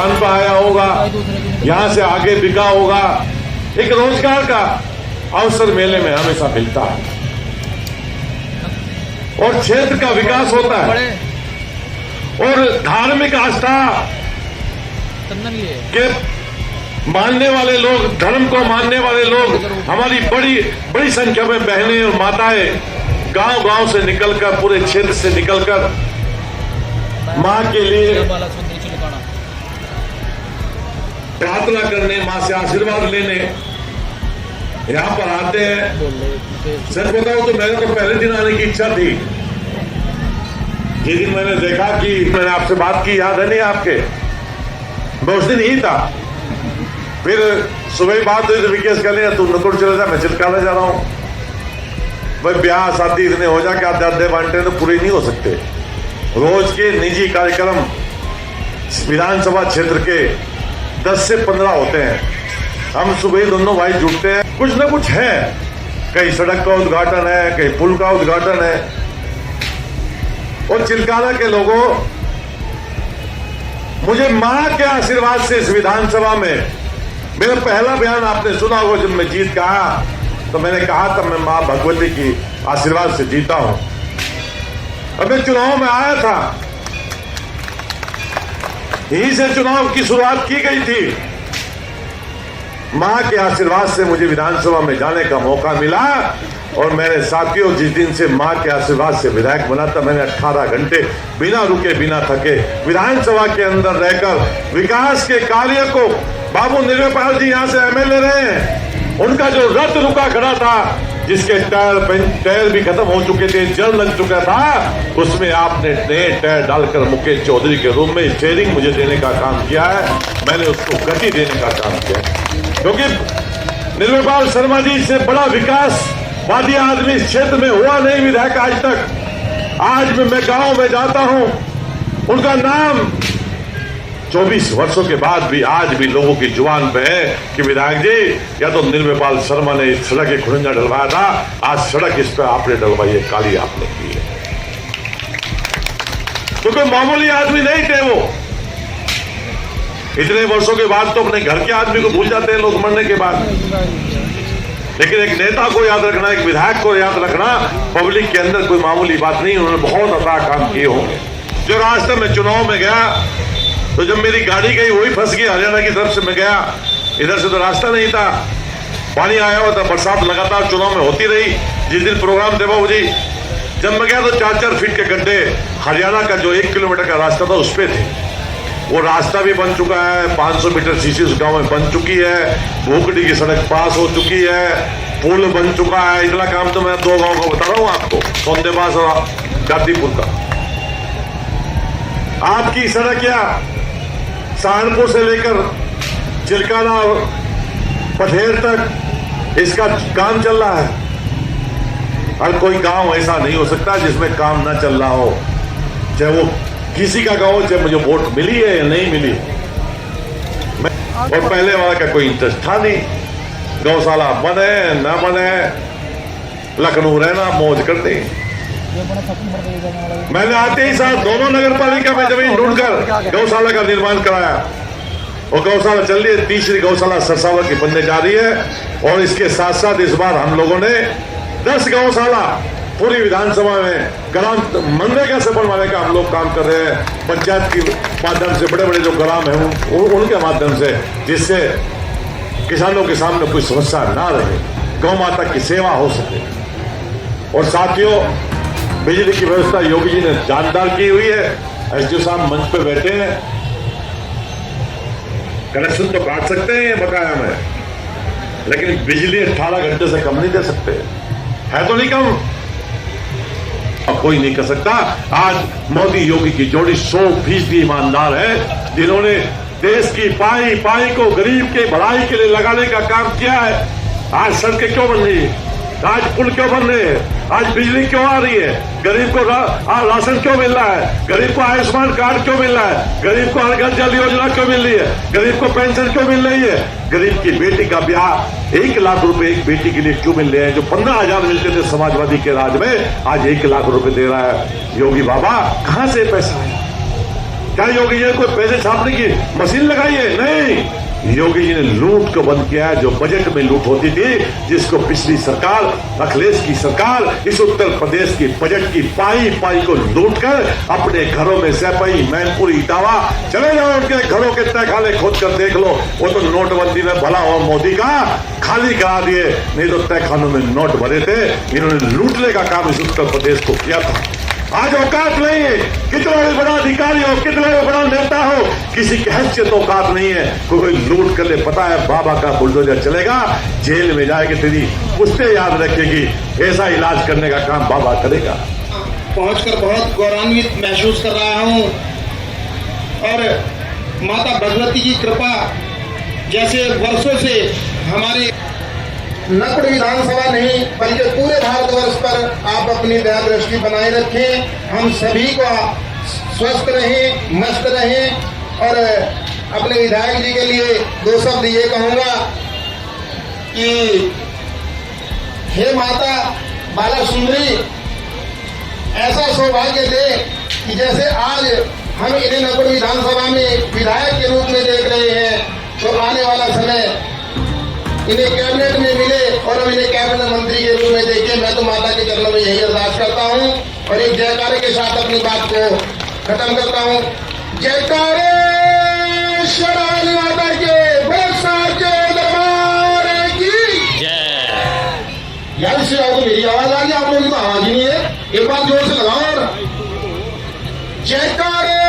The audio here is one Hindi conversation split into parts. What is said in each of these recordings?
दुकान पर आया होगा, यहाँ से आगे बिका होगा। एक रोजगार का अवसर मेले में हमेशा मिलता है और क्षेत्र का विकास होता है। और धार्मिक आस्था के मानने वाले लोग, धर्म को मानने वाले लोग, हमारी बड़ी संख्या में बहनें और माताएं गांव-गांव से निकलकर, पूरे क्षेत्र से निकलकर मां के लिए प्रार्थना करने, मां से आशीर्वाद लेने यहां पर आते हैं। सच बताओ तो मैंने तो पहले दिन आने की इच्छा थी। जिस दिन मैंने देखा कि मैंने आपसे बात की, याद है नहीं आपके, मैं उस दिन ही था। फिर सुबह बात हुई तो विकेश कह लिया तू नकुड़ चले जा, मैं चिल्काने जा रहा हूं। भाई ब्याह शादी इतने हो जा के आधे बांटे तो पूरे नहीं हो सकते। रोज के निजी कार्यक्रम विधानसभा क्षेत्र के 10 से 15 होते हैं। हम सुबह दोनों भाई जुटते हैं, कुछ ना कुछ है। कहीं सड़क का उद्घाटन है, कहीं पुल का उद्घाटन है। और चिल्काना के लोगों, मुझे मां के आशीर्वाद से इस विधानसभा में, मेरा पहला बयान आपने सुना होगा जब मैं जीत कहा, तो मैंने कहा था मैं मां भगवती की आशीर्वाद से जीता हूं। अब मैं चुनाव में आया था, यहीं से चुनाव की शुरुआत की गई थी। मां के आशीर्वाद से मुझे विधानसभा में जाने का मौका मिला। और मेरे साथियों, जिस दिन से मां के आशीर्वाद से विधायक बना था, मैंने 18 घंटे बिना रुके बिना थके विधानसभा के अंदर रहकर विकास के कार्य को, बाबू निर्मल जी यहाँ से एमएलए रहे हैं, उनका जो रथ रुका खड़ा था, जिसके टायर भी खत्म हो चुके थे, जल लग चुका था, उसमें आपने नए टायर डालकर मुकेश चौधरी के रूम में स्टीयरिंग मुझे देने का काम किया है। मैंने उसको गति देने का काम किया, क्योंकि निर्मल शर्मा जी से बड़ा विकास वादी आदमी इस क्षेत्र में हुआ नहीं विधायक आज तक। आज मैं गांव में जाता हूं, उनका नाम 24 वर्षों के बाद भी आज भी लोगों की जुबान पे है कि विधायक जी, या तो निर्मल शर्मा ने इस सड़क के खुरंजा डलवाया था, आज सड़क इस पर आपने डलवाई है, काली आपने की है। तो कोई मामूली आदमी नहीं थे वो। इतने वर्षों के बाद तो अपने घर के आदमी को भूल जाते हैं लोग मरने के बाद, लेकिन एक नेता को याद रखना, एक विधायक को याद रखना पब्लिक के अंदर कोई मामूली बात नहीं। उन्होंने बहुत अता काम किए होंगे। जो रास्ते में चुनाव में गया, तो जब मेरी गाड़ी गई वही फंस गई, हरियाणा की तरफ से मैं गया, इधर से तो रास्ता नहीं था, पानी आया हुआ था, बरसात लगातार चुनाव में होती रही। जिस दिन प्रोग्राम थे बाबू जी, जब मैं गया तो 4-4 फीट के गड्ढे हरियाणा का जो 1 किलोमीटर का रास्ता था उस पर थे। वो रास्ता भी बन चुका है, 500 मीटर सीसी उस गांव में बन चुकी है, भूखड़ी की सड़क पास हो चुकी है, पुल बन चुका है। इतना काम तो मैं 2 गांव का बता रहा हूं आपको, सौंदेबास और गाजीपुर का। आपकी सड़क या सहारनपुर से लेकर चिल्काना और पठेर तक इसका काम चल रहा है। हर कोई गांव ऐसा नहीं हो सकता जिसमें काम ना चल रहा हो, चाहे वो किसी का गांव, चाहे मुझे वोट मिली है या नहीं मिली। और पहले वाला का कोई इंटरेस्ट था नहीं, गौशाला बने ना बने, लखनऊ रहना मौज करते। मैंने आते ही साथ दोनों नगर पालिका में जमीन ढूंढकर गौशाला का निर्माण कराया, और गौशाला चल रही है। तीसरी गौशाला सरसावर की बनने जा रही है। और इसके साथ साथ इस बार हम लोगों ने 10 गौशाला पूरी विधानसभा में ग्राम मनरेगा से बनवाने का हम लोग काम कर रहे हैं, पंचायत के माध्यम से, बड़े बड़े जो ग्राम हैं उनके माध्यम से, जिससे किसानों के सामने कोई समस्या ना रहे, गौ माता की सेवा हो सके। और साथियों, बिजली की व्यवस्था योगी जी ने जानदार की हुई है। एसडीओ साहब मंच पे बैठे हैं, कनेक्शन तो काट सकते हैं बकाया में, लेकिन बिजली 18 घंटे से कम नहीं दे सकते, है तो नहीं कम, अब कोई नहीं कर सकता। आज मोदी योगी की जोड़ी 100% ईमानदार है, जिन्होंने देश की पाई पाई को गरीब के भलाई के लिए लगाने का काम किया है। आज सड़कें क्यों बन रही है, आज पुल क्यों बन रहे हैं, आज बिजली क्यों आ रही है, गरीब को राशन क्यों मिल रहा है, गरीब को आयुष्मान कार्ड क्यों मिल रहा है, गरीब को हर घर जल योजना क्यों मिल रही है, गरीब को पेंशन क्यों मिल रही है, गरीब की बेटी का ब्याह 1 लाख रुपए एक बेटी के लिए क्यों मिल रहे हैं। जो 15,000 मिलते थे समाजवादी के राज में, आज 1 लाख रुपए दे रहा है योगी बाबा। कहां से पैसा है, क्या योगी जी ने कोई पैसे छापने की मशीन लगाई है? नहीं, योगी जी ने लूट को बंद किया है। जो बजट में लूट होती थी, जिसको पिछली सरकार, अखिलेश की सरकार, इस उत्तर प्रदेश की बजट की पाई पाई को लूट कर अपने घरों में सैपई, मैनपुरी, इटावा, चले जाओ उनके घरों के तहखाने खोद कर देख लो। वो तो नोटबंदी में भला हो मोदी का खाली करा दिए, नहीं तो तहखानों में नोट भरे थे। इन्होंने लूटने का काम इस उत्तर प्रदेश को किया था। आज औकात नहीं है, कितना भी बड़ा अधिकारी हो, कितना भी बड़ा नेता हो, किसी की हैसियत औकात नहीं है। कोई लूट कर ले, पता है बाबा का बुलडोजर चलेगा, जेल में जाएगी, तेरी पुश्ते याद रखेगी। ऐसा इलाज करने का काम बाबा करेगा। पहुंचकर बहुत गौरवान्वित महसूस कर रहा हूं और माता भगवती की कृपा जैसे वर्षों से हमारे नकुड़ विधानसभा नहीं बल्कि पूरे भारतवर्ष पर आप अपनी दया दृष्टि बनाए रखें। हम सभी को स्वस्थ रहें, मस्त रहें। और अपने विधायक जी के लिए दो शब्द ये कहूंगा कि हे माता बाला सुंदरी, ऐसा सौभाग्य दे कि जैसे आज हम इन्हें नकुड़ विधानसभा में विधायक के रूप में देख रहे हैं, तो आने वाला समय इन्हें कैबिनेट में मिले और अब इन्हें कैबिनेट मंत्री के रूप में देखें। मैं तो माता के चरणों में यही अरदास करता हूं और एक जयकारे के साथ अपनी बात को खत्म करता हूं। जयकारे शेरावाली माता के के दरबार की जय। यार इससे तो मेरी आवाज आ गई, आप लोगों की तो आवाज ही नहीं है। एक बार जोर से लगाओ और जयकारे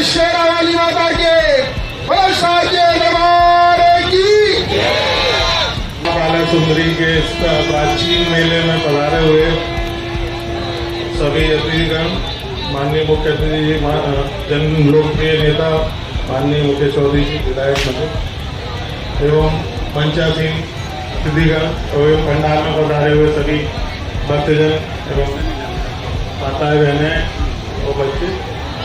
शेरावाली माता के दरबार की बाला सुंदरी के इस प्राचीन मेले में पधारे हुए सभी अतिथिगण, माननीय मुख्य अतिथि जन लोकप्रिय नेता माननीय मुख्य चौधरी जी विधायक महोदय एवं पंचासीन अतिथिगण एवं पंडाल में पधारे हुए सभी भक्तजन एवं माताएं बहनें और बच्चे,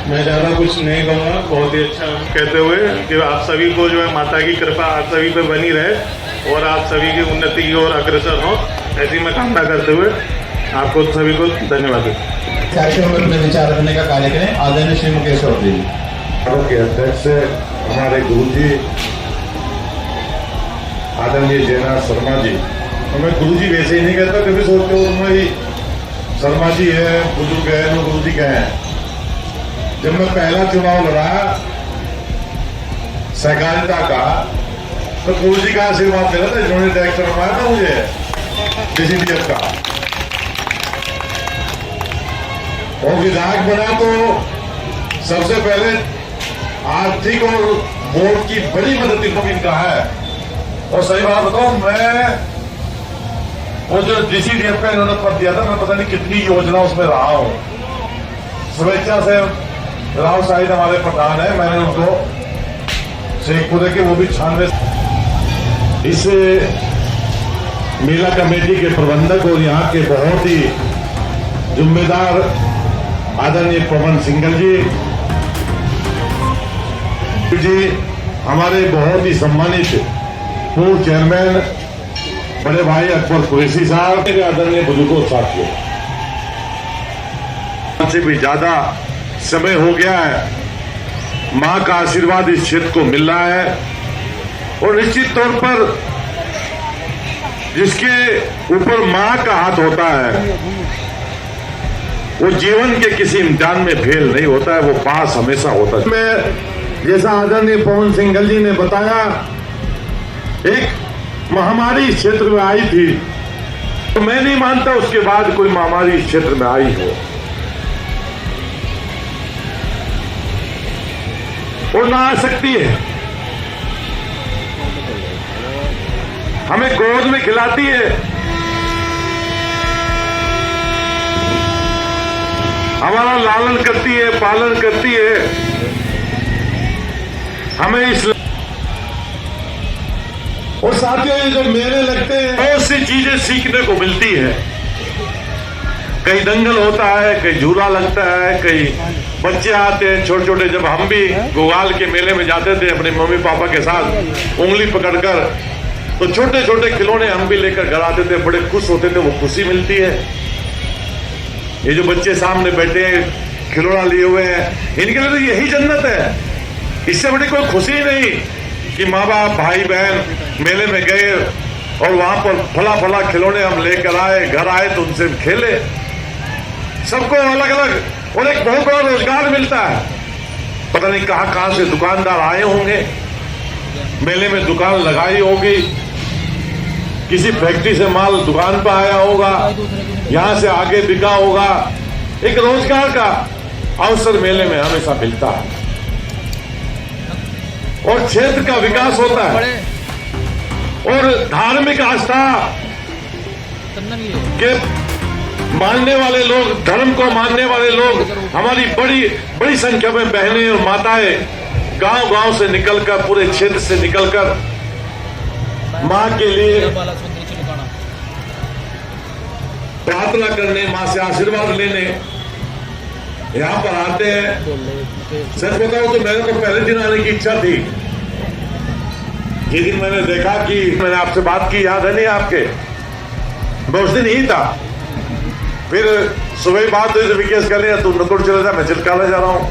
मैं ज़्यादा कुछ नहीं कहूँगा। बहुत ही अच्छा कहते हुए कि आप सभी को जो है माता की कृपा आप सभी पे बनी रहे और आप सभी की उन्नति की ओर अग्रसर हो, ऐसी मैं कामना करते हुए आपको सभी को धन्यवाद देता। कार्यक्रम में अपने विचार रखने का कार्य करें। आदरणीय श्री मुकेश चौधरी जी के अध्यक्ष हमारे गुरु जी आदरणीय जयनाथ शर्मा जी, और मैं गुरु जी वैसे ही नहीं कहता, कभी सोचते हो उनमें ही शर्मा जी है, बुजुर्ग है, तो गुरु जी क्या है। जब मैं पहला चुनाव लड़ा सहकारिता का, तो गुरु जी का आशीर्वाद मिला था, जिन्होंने डायरेक्टर बनाया था मुझे डीसीपीएफ का, और विधायक बना तो सबसे पहले आर्थिक और बोर्ड की बड़ी मदद इनका है। और सही बात बताऊं, मैं वो जो डीसीपीएफ का इन्होंने पद दिया था, मैं पता नहीं कितनी योजना उसमें रहा हूं। स्वेच्छा से राव साहिद हमारे प्रधान है, मैंने उनको शेखपुरे के वो भी 96 इस मेला कमेटी के प्रबंधक और यहाँ के बहुत ही जिम्मेदार आदरणीय पवन सिंघल जी, हमारे बहुत ही सम्मानित पूर्व चेयरमैन बड़े भाई अकबर कुरैशी साहब, आदरणीय बुजुर्गों साथियों, से भी ज्यादा समय हो गया है। मां का आशीर्वाद इस क्षेत्र को मिल रहा है और निश्चित तौर पर जिसके ऊपर मां का हाथ होता है वो जीवन के किसी इम्तिहान में फेल नहीं होता है, वो पास हमेशा होता है। मैं जैसा आदरणीय पवन सिंघल जी ने बताया, एक महामारी इस क्षेत्र में आई थी, तो मैं नहीं मानता उसके बाद कोई महामारी इस क्षेत्र में आई हो, और ना आ सकती है। हमें गोद में खिलाती है, हमारा लालन करती है, पालन करती है, हमें इस और साथियों ये जो मेले लगते हैं बहुत सी चीजें सीखने को मिलती है। कहीं दंगल होता है, कहीं झूला लगता है, कहीं बच्चे आते हैं छोटे छोटे। जब हम भी गोगाल के मेले में जाते थे अपने मम्मी पापा के साथ उंगली पकड़कर, तो छोटे छोटे खिलौने हम भी लेकर घर आते थे, बड़े खुश होते थे, वो खुशी मिलती है। ये जो बच्चे सामने बैठे हैं खिलौना लिए हुए हैं। इनके लिए तो यही जन्नत है। इससे बड़ी कोई खुशी नहीं कि माँ बाप भाई बहन मेले में गए और वहां पर फला फला खिलौने हम लेकर आए, घर आए तो उनसे खेले। सबको अलग अलग और एक बहुत बड़ा रोजगार मिलता है। पता नहीं कहां कहां से दुकानदार आए होंगे, मेले में दुकान लगाई होगी, किसी फैक्ट्री से माल दुकान पर आया होगा, यहां से आगे बिका होगा। एक रोजगार का अवसर मेले में हमेशा मिलता है और क्षेत्र का विकास होता है। और धार्मिक आस्था के मानने वाले लोग, धर्म को मानने वाले लोग, हमारी बड़ी बड़ी संख्या में बहनें और माताएं गांव गांव से निकलकर, पूरे क्षेत्र से निकलकर मां के लिए प्रार्थना करने, मां से आशीर्वाद लेने यहां पर आते हैं। सच बताओ तो मेरे को पहले दिन आने की इच्छा थी। जिस दिन मैंने देखा कि मैंने आपसे बात की, याद है नहीं आपके, मैं उस दिन ही था। फिर सुबह बात हुई तो विकेश कह लिया तू नकुड़ चले जा, मैं चिलकाले जा रहा हूं।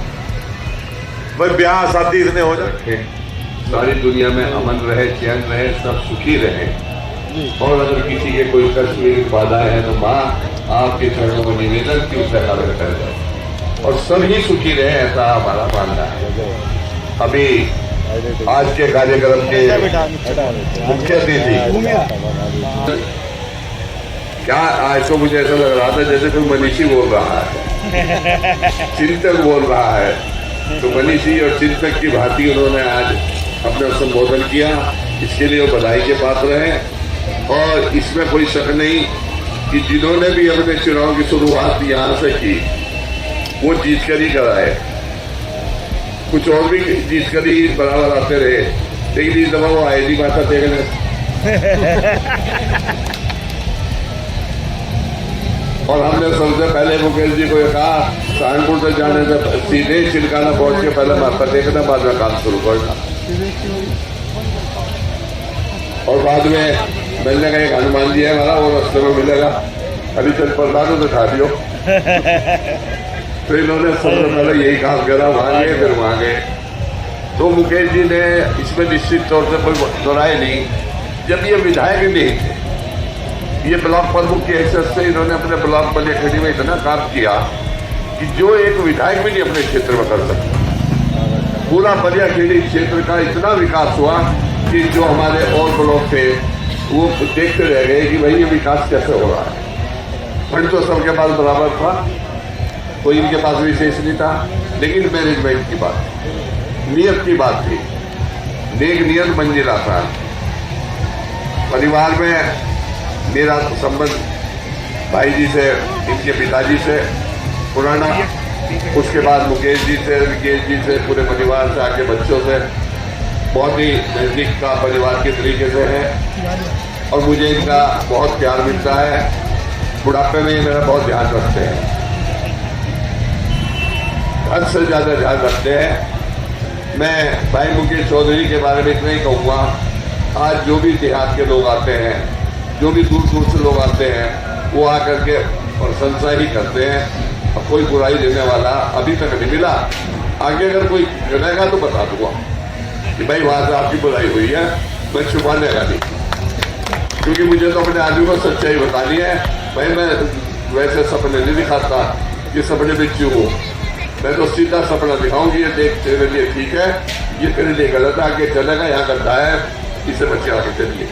भाई ब्याह शादी इतने हो जाए, सारी दुनिया में अमन रहे, चैन रहे, सब सुखी रहे। और अगर किसी के कोई कष्ट में बाधाएं हैं तो माँ आपके चरणों में निवेदन की उससे हल कर जाए और सभी सुखी रहे, ऐसा हमारा मानना है। अभी आज के कार्यक्रम के मुख्य अतिथि क्या, आज तो मुझे ऐसा लग रहा था जैसे कोई मनीषी बोल रहा है, चिंतक बोल रहा है। तो मनीषी और चिंतक की भांति उन्होंने आज अपना संबोधन किया, इसके लिए वो बधाई के पात्र हैं। और इसमें कोई शक नहीं कि जिन्होंने भी अपने चुनाव की शुरुआत यहाँ से की वो जीत कर ही कराए। कुछ और भी जीत कर ही बराबर आते रहे, लेकिन इस दफा वो आए नहीं माता देखने। और हमने सबसे पहले मुकेश जी को कहा सहारनपुर से जाने से सीधे चिलकाना पहुंच के पहले माता देखना, बाद में काम शुरू करना। और बाद में मिलने का एक हनुमान जी है हमारा, वो रास्ते में मिलेगा, अभी चल प्रधान से खा दियो। तो इन्होंने सबसे पहले यही काम करा, वहां गए फिर वहां गए। तो मुकेश जी ने इसमें निश्चित तौर से कोई दोहराए नहीं, जब ये विधायक नहीं थे, ये ब्लॉक प्रमुख की हैसियत से इन्होंने अपने ब्लॉक बलियाखेड़ी में इतना काम किया कि जो एक विधायक भी नहीं अपने क्षेत्र में कर सकता। पूरा बलियाखेड़ी क्षेत्र का इतना विकास हुआ कि जो हमारे और ब्लॉक थे वो देखते रह गए कि भाई ये विकास कैसे हो रहा है। फंड तो सबके पास बराबर था, कोई इनके पास विशेष नहीं था, लेकिन मैनेजमेंट की बात, नियत की बात थी, नेक नियत मंजिल आसान। परिवार में मेरा संबंध भाई जी से, इनके पिताजी से पुराना, उसके बाद मुकेश जी से, विकेश जी से, पूरे परिवार से, आगे बच्चों से बहुत ही नजदीक का परिवार के तरीके से है। और मुझे इनका बहुत प्यार मिलता है। बुढ़ापे में मेरा बहुत ध्यान रखते हैं, हद से ज्यादा ध्यान रखते हैं। मैं भाई मुकेश चौधरी के बारे में इतना ही कहूँगा, आज जो भी देहात के लोग आते हैं, जो भी दूर दूर से लोग आते हैं, वो आकर के प्रशंसा ही करते हैं। और कोई बुराई देने वाला अभी तक नहीं मिला। आगे अगर कोई गिरेगा तो बता दूंगा कि भाई वहां से आपकी बुराई हुई है, मैं छुपाने का नहीं, क्योंकि मुझे तो अपने आदमी को सच्चाई बतानी है। भाई मैं वैसे सपने नहीं दिखाता कि सपने में क्यों हो, मैं तो सीधा सपना दिखाऊंगी, ये देख तेरे लिए ठीक है, ये तेरे लिए गलत है, आगे चलेगा, यहाँ गड्ढा है, इसे बच्चे आगे चलिए।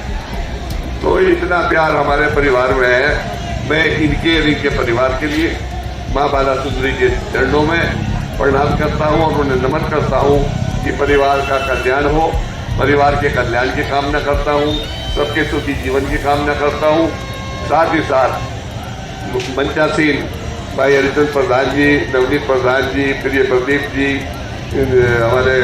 तो इतना प्यार हमारे परिवार में है। मैं इनके और इनके परिवार के लिए माँ बाला सुंदरी के चरणों में प्रणाम करता हूँ और उन्हें नमन करता हूँ कि परिवार का कल्याण हो, परिवार के कल्याण की कामना करता हूँ, सबके सुखी जीवन की कामना करता हूँ। साथ ही साथ मंचासीन भाई हरिचंद प्रधान जी, नवनीत प्रधान जी, प्रिय प्रदीप जी, हमारे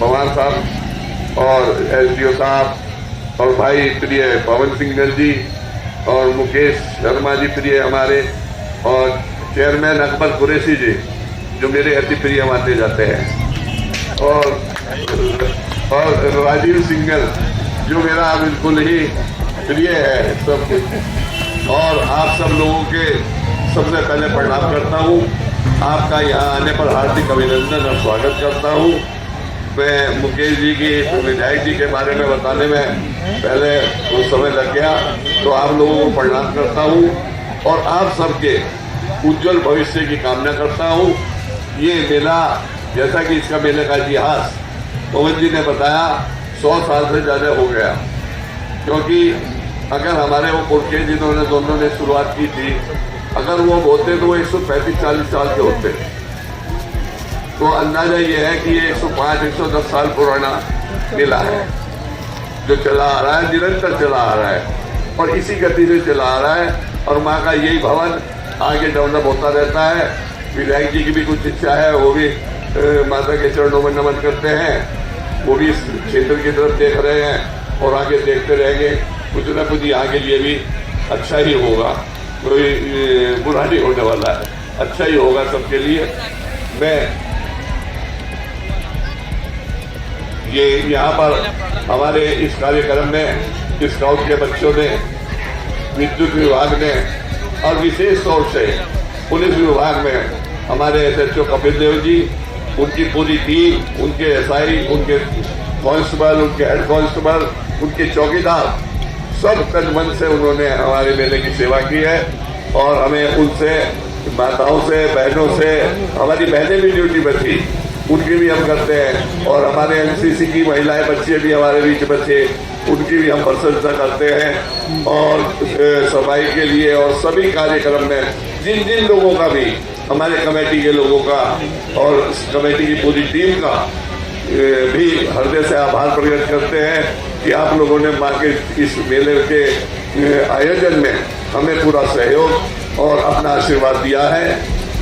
पवार साहब और एसडीओ साहब और भाई प्रिय पवन सिंह जी और मुकेश शर्मा जी प्रिय हमारे, और चेयरमैन अकबर कुरैशी जी जो मेरे अति प्रिय माने जाते हैं, और राजीव सिंगल जो मेरा बिल्कुल ही प्रिय है सब कुछ। और आप सब लोगों के सबसे पहले प्रणाम करता हूँ आपका यहाँ आने पर हार्दिक अभिनंदन और स्वागत करता हूँ। मैं मुकेश जी की विधायक जी के बारे में बताने में पहले कुछ समय लग गया, तो आप लोगों को प्रणाम करता हूँ और आप सबके उज्जवल भविष्य की कामना करता हूँ। ये मेला, जैसा कि इसका मेले का इतिहास पवन जी ने बताया, 100 साल से ज़्यादा हो गया, क्योंकि अगर हमारे वो पुरखे जिन्होंने दोनों ने शुरुआत की थी, अगर वो होते तो वो 135-40 साल के होते। तो अंदाजा ये है कि ये 105-110 साल पुराना मेला है जो चला आ रहा है, निरंतर चला आ रहा है और इसी गति से चला आ रहा है। और माँ का यही भवन आगे डेवलप होता रहता है। विधायक जी की भी कुछ इच्छा है, वो भी माता के चरणों में नमन करते हैं, वो भी इस क्षेत्र की तरफ देख रहे हैं और आगे देखते रहेंगे। कुछ न कुछ यहाँ के लिए भी अच्छा ही होगा, कोई बुरा नहीं होने वाला है, अच्छा ही होगा सबके लिए। मैं ये यहाँ पर हमारे इस कार्यक्रम में स्काउट के बच्चों ने, विद्युत विभाग ने और विशेष तौर से पुलिस विभाग में हमारे SHO कपिल देव जी, उनकी पूरी टीम, उनके SI, उनके कांस्टेबल, उनके हेड कांस्टेबल, उनके चौकीदार, सब तन मन से उन्होंने हमारे मेले की सेवा की है। और हमें उनसे, माताओं से, बहनों से, हमारी बहनें भी ड्यूटी पर थी, उनकी भी हम करते हैं। और हमारे NCC की महिलाएं, बच्चे भी हमारे बीच बच्चे, उनकी भी हम प्रशंसा करते हैं। और सफाई के लिए और सभी कार्यक्रम में जिन जिन लोगों का भी, हमारे कमेटी के लोगों का और कमेटी की पूरी टीम का भी हृदय से आभार प्रकट करते हैं कि आप लोगों ने माँ के इस मेले के आयोजन में हमें पूरा सहयोग और अपना आशीर्वाद दिया है।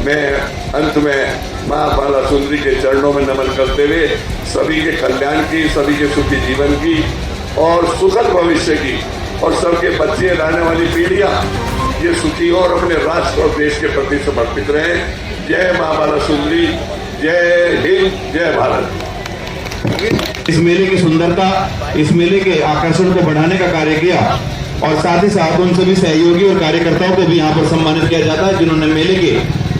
मैं अंत में माँ बाला सुंदरी के चरणों में नमन करते हुए सभी के कल्याण की, सभी के सुखी जीवन की और सुखद भविष्य की, और सबके बच्चे, लाने वाली पीढ़ियाँ ये सुखी हो और अपने राष्ट्र और देश के प्रति समर्पित रहें। जय माँ बाला सुंदरी, जय हिंद, जय भारत। इस मेले की सुंदरता, इस मेले के आकर्षण को बढ़ाने का कार्य किया और साथ ही साथ उन सभी सहयोगी और कार्यकर्ताओं को भी यहाँ पर सम्मानित किया जाता है जिन्होंने मेले की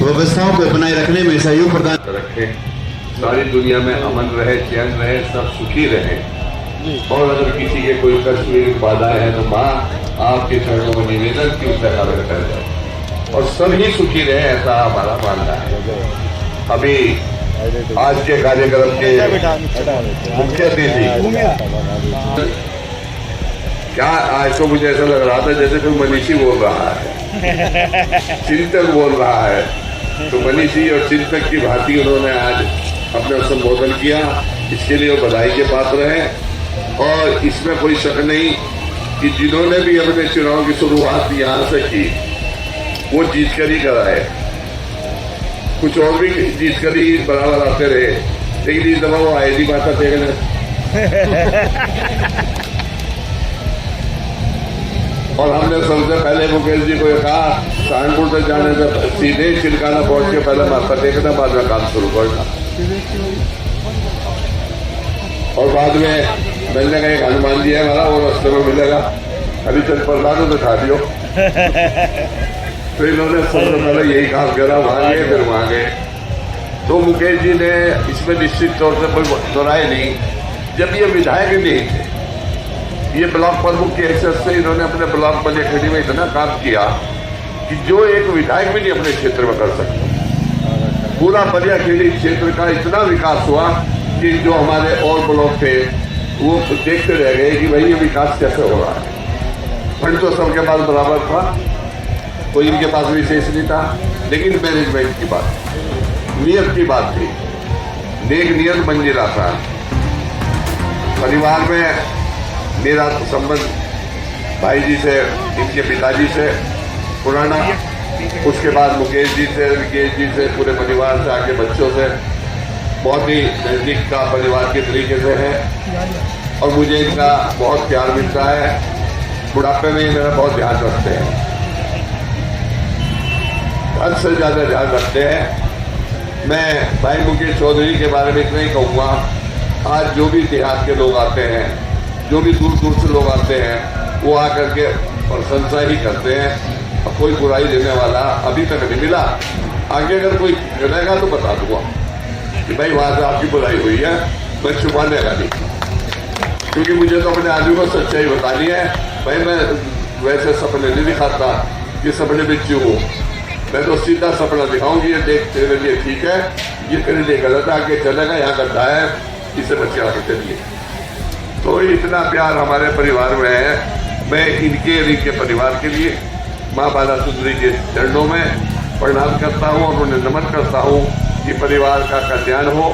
व्यवस्थाओं को बनाए रखने में सहयोग प्रदान रखें। सारी दुनिया में अमन रहे, चैन रहे, सब सुखी रहे। और अगर किसी के कोई कष्ट हुई, बाधाएं हैं, तो माँ आपके चरणों में निवेदन की उसका कार्य कर जाए और सभी सुखी रहे, ऐसा हमारा मानना है। अभी आज के कार्यक्रम के मुख्य अतिथि क्या, आज तो मुझे ऐसा लग रहा था जैसे कोई मनीषी बोल रहा है, चिंतक बोल रहा है। तो मनीषी और चिंतक की भांति उन्होंने आज अपना संबोधन किया, इसके लिए वो बधाई के पात्र हैं। और इसमें कोई शक नहीं कि जिन्होंने भी अपने चुनाव की शुरुआत यहाँ से की, वो जीत कर ही कराए। कुछ और भी जीत कर ही बराबर आते रहे, लेकिन इस दफा वो आए नहीं पाता थे। और हमने सबसे पहले मुकेश जी को कहा, कानपुर से जाने से सीधे चिलकाना पहुंच के पहले माथा टेकना, बाद में काम शुरू करना। और बाद में मिलने का एक हनुमान जी है हमारा, वो रास्ते में मिलेगा, अभी चल प्रहलाद तो दिखा दियो। तो इन्होंने सबसे पहले यही काम करा, वहां गए, फिर वहां गए। तो मुकेश जी ने इसमें निश्चित तौर से कोई दोहराए नहीं, जब ये विधायक नहीं थे, ये ब्लॉक प्रमुख की हैसियत से इन्होंने अपने ब्लॉक बलियाखेड़ी में इतना काम किया कि जो एक विधायक भी नहीं अपने क्षेत्र में कर सकता। पूरा बलियाखेड़ी क्षेत्र का इतना विकास हुआ कि जो हमारे और ब्लॉक थे वो देखते रह गए कि भाई ये विकास कैसे हो रहा है। फंड तो सबके पास बराबर था, कोई इनके पास विशेष नहीं था, लेकिन मैनेजमेंट की बात, नियत की बात थी, नेक नियत मंजिल आसान। परिवार में मेरा संबंध भाई जी से, इनके पिताजी से पुराना, उसके बाद मुकेश जी से, विकेश जी से, पूरे परिवार से, आके बच्चों से बहुत ही नजदीक का परिवार के तरीके से है। और मुझे इनका बहुत प्यार मिलता है। बुढ़ापे में मेरा बहुत ध्यान रखते हैं, हद से ज़्यादा ध्यान रखते हैं। मैं भाई मुकेश चौधरी के बारे में इतना ही कहूँगा, आज जो भी देहात के लोग आते हैं, जो भी दूर दूर से लोग आते हैं, वो आकर के प्रशंसा ही करते हैं। और कोई बुराई देने वाला अभी तक नहीं मिला। आगे अगर कोई रहेगा तो बता दूंगा कि भाई वहां से आपकी बुलाई हुई है, मैं छुपाने का नहीं, क्योंकि मुझे तो अपने आदमी को सच्चाई बतानी है। भाई मैं वैसे सपने नहीं दिखाता कि सपने में क्यों हूँ, मैं तो सीधा सपना दिखाऊंगी, ये देख तेरे लिए ठीक है, ये तेरे लिए गलत है, आगे चलेगा, यहाँ गड्ढा है, इसे बच्चे आगे चलिए। तो इतना प्यार हमारे परिवार में है। मैं इनके और इनके परिवार के लिए माँ बाला सुंदरी के चरणों में प्रणाम करता हूँ और उन्हें नमन करता हूँ कि परिवार का कल्याण हो,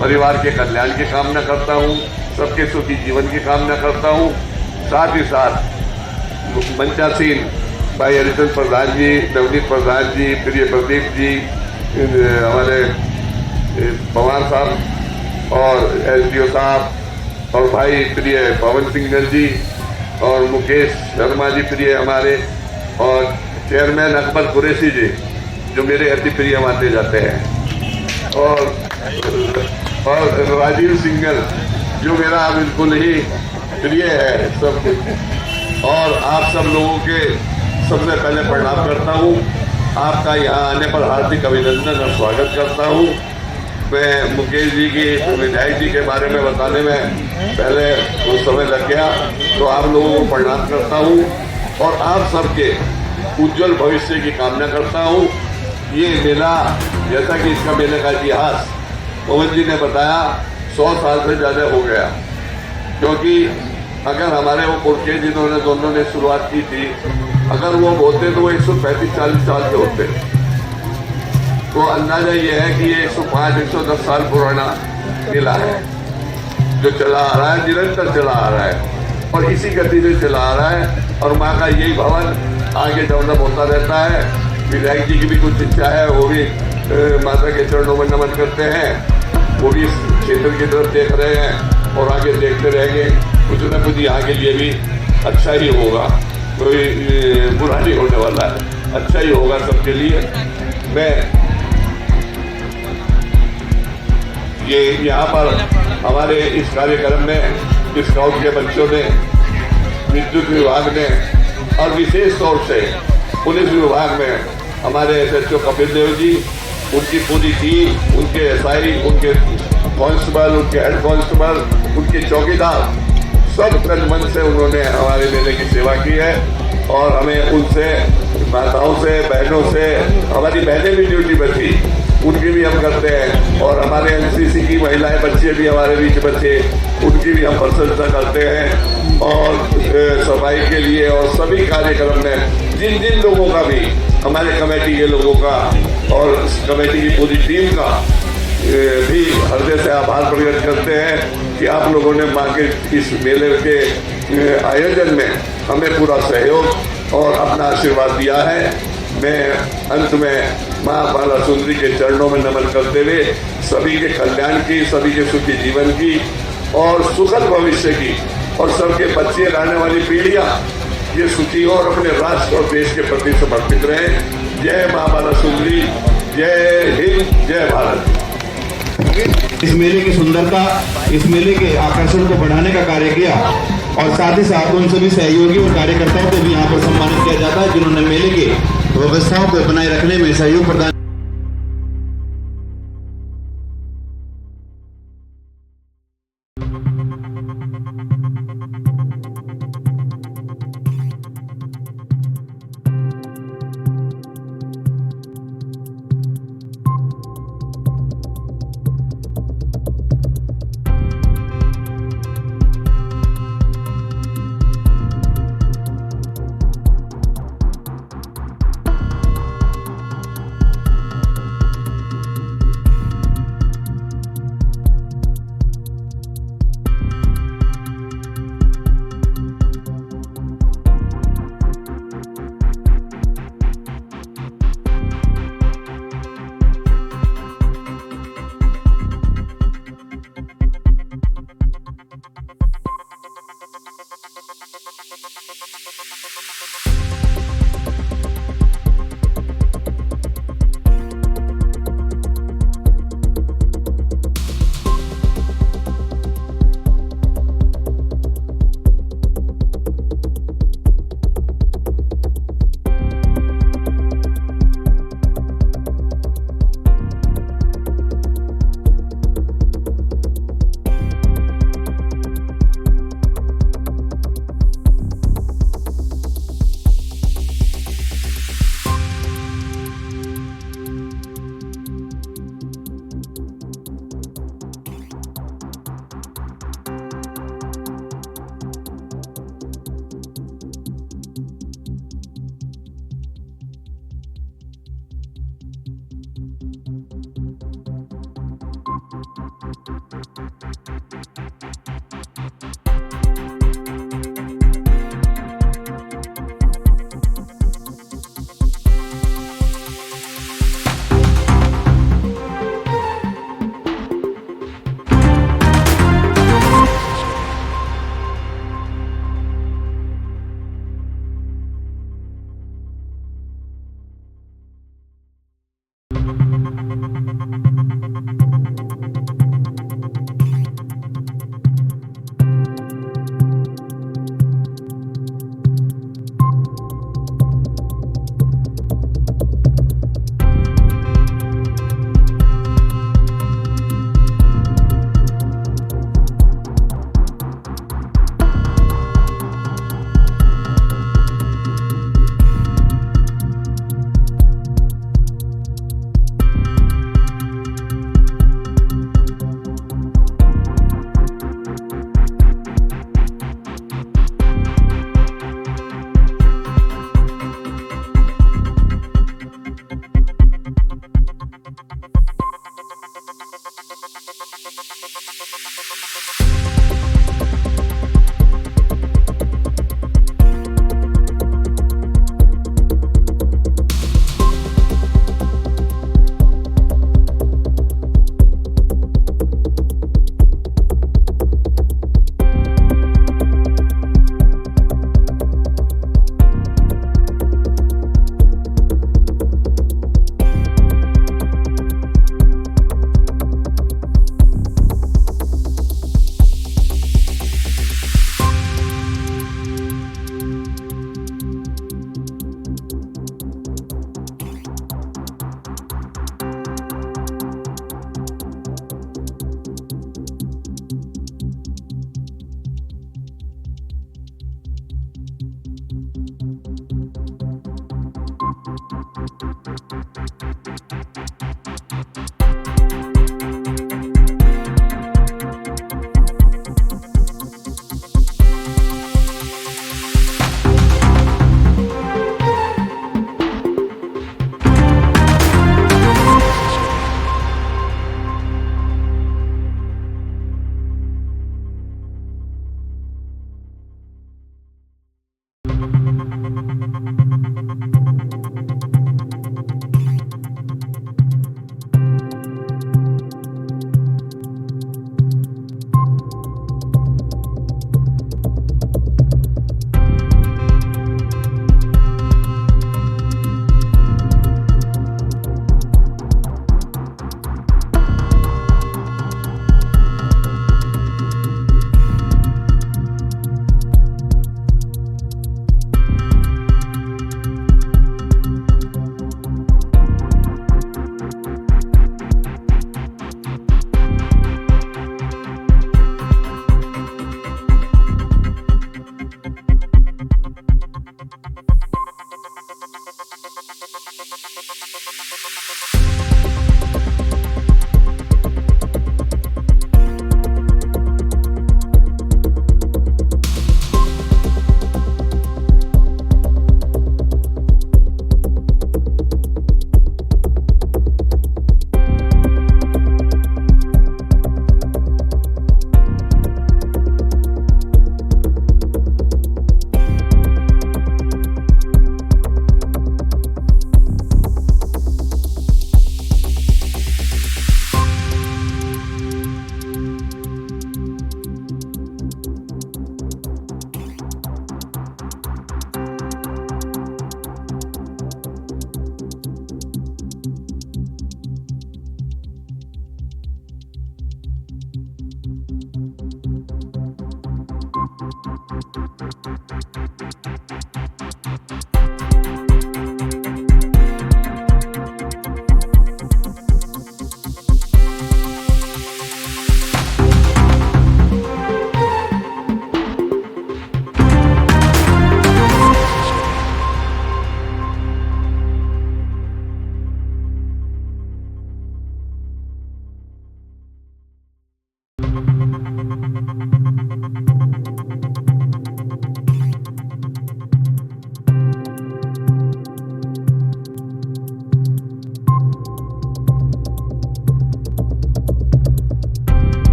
परिवार के कल्याण की कामना करता हूँ, सबके सुखी जीवन की कामना करता हूँ। साथ ही साथ मंचासीन भाई हरिचंद प्रधान जी, नवनीत प्रधान जी, प्रिय प्रदीप जी, हमारे पवार साहब और एसडीओ साहब और भाई प्रिय पवन सिंह जी और मुकेश शर्मा जी प्रिय हमारे, और चेयरमैन अकबर कुरैशी जी जो मेरे अति प्रिय माने जाते हैं, और राजीव सिंघल जो मेरा बिल्कुल ही प्रिय है सब कुछ। और आप सब लोगों के सबसे पहले प्रणाम करता हूँ, आपका यहाँ आने पर हार्दिक अभिनंदन और स्वागत करता हूँ। मैं मुकेश जी की विधायक जी के बारे में बताने में पहले कुछ समय लग गया, तो आप लोगों को प्रणाम करता हूँ और आप सबके उज्जवल भविष्य की कामना करता हूँ। ये मेला, जैसा कि इसका मेले का इतिहास पवन जी ने बताया, 100 साल से ज़्यादा हो गया, क्योंकि अगर हमारे वो पुरखे जिन्होंने दोनों ने शुरुआत की थी, अगर वो होते तो वो 135-40 साल के होते। तो अंदाजा ये है कि ये 105-110 साल पुराना मेला है जो चला आ रहा है, निरंतर चला आ रहा है और इसी गति से चला आ रहा है। और माँ का यही भवन आगे डेवलप होता रहता है। विधायक जी की भी कुछ इच्छा है, वो भी माता के चरणों में नमन करते हैं, वो भी इस क्षेत्र की तरफ देख रहे हैं और आगे देखते रहेंगे। कुछ न कुछ यहाँ के लिए भी अच्छा ही होगा, कोई बुरा नहीं होने वाला है, अच्छा ही होगा सबके लिए। मैं ये यहाँ पर हमारे इस कार्यक्रम में स्काउट के बच्चों ने, विद्युत विभाग ने और विशेष तौर से पुलिस विभाग में हमारे एसएचओ कपिल देव जी, उनकी पूरी टीम, उनके एसआई, उनके कांस्टेबल, उनके हेड कांस्टेबल, उनके चौकीदार, सब तन मन से उन्होंने हमारे मेले की सेवा की है। और हमें उनसे, माताओं से, बहनों से, हमारी बहनें भी ड्यूटी पर थी, उनकी भी हम करते हैं। और हमारे एनसीसी की महिलाएं, बच्चे भी हमारे बीच बच्चे, उनकी भी हम प्रशंसा करते हैं। और सफाई के लिए और सभी कार्यक्रम में जिन जिन लोगों का भी, हमारे कमेटी के लोगों का और कमेटी की पूरी टीम का भी हृदय से आभार प्रकट करते हैं कि आप लोगों ने माँ के इस मेले के आयोजन में हमें पूरा सहयोग और अपना आशीर्वाद दिया है। मैं अंत में माँ बाला सुंदरी के चरणों में नमन करते हुए सभी के कल्याण की, सभी के सुखी जीवन की और सुखद भविष्य की, और सबके बच्चे, रहने वाली पीढ़ियाँ ये सुखी हो और अपने राष्ट्र और देश के प्रति समर्पित रहे। जय माँ बाला सुंदरी, जय हिंद, जय भारत। इस मेले की सुंदरता, इस मेले के आकर्षण को बढ़ाने का कार्य किया और साथ ही साथ उन सभी सहयोगी और कार्यकर्ताओं को भी यहाँ पर सम्मानित किया जाता है जिन्होंने मेले की व्यवस्थाओं को बनाए रखने में सहयोग प्रदान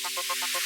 Thank you.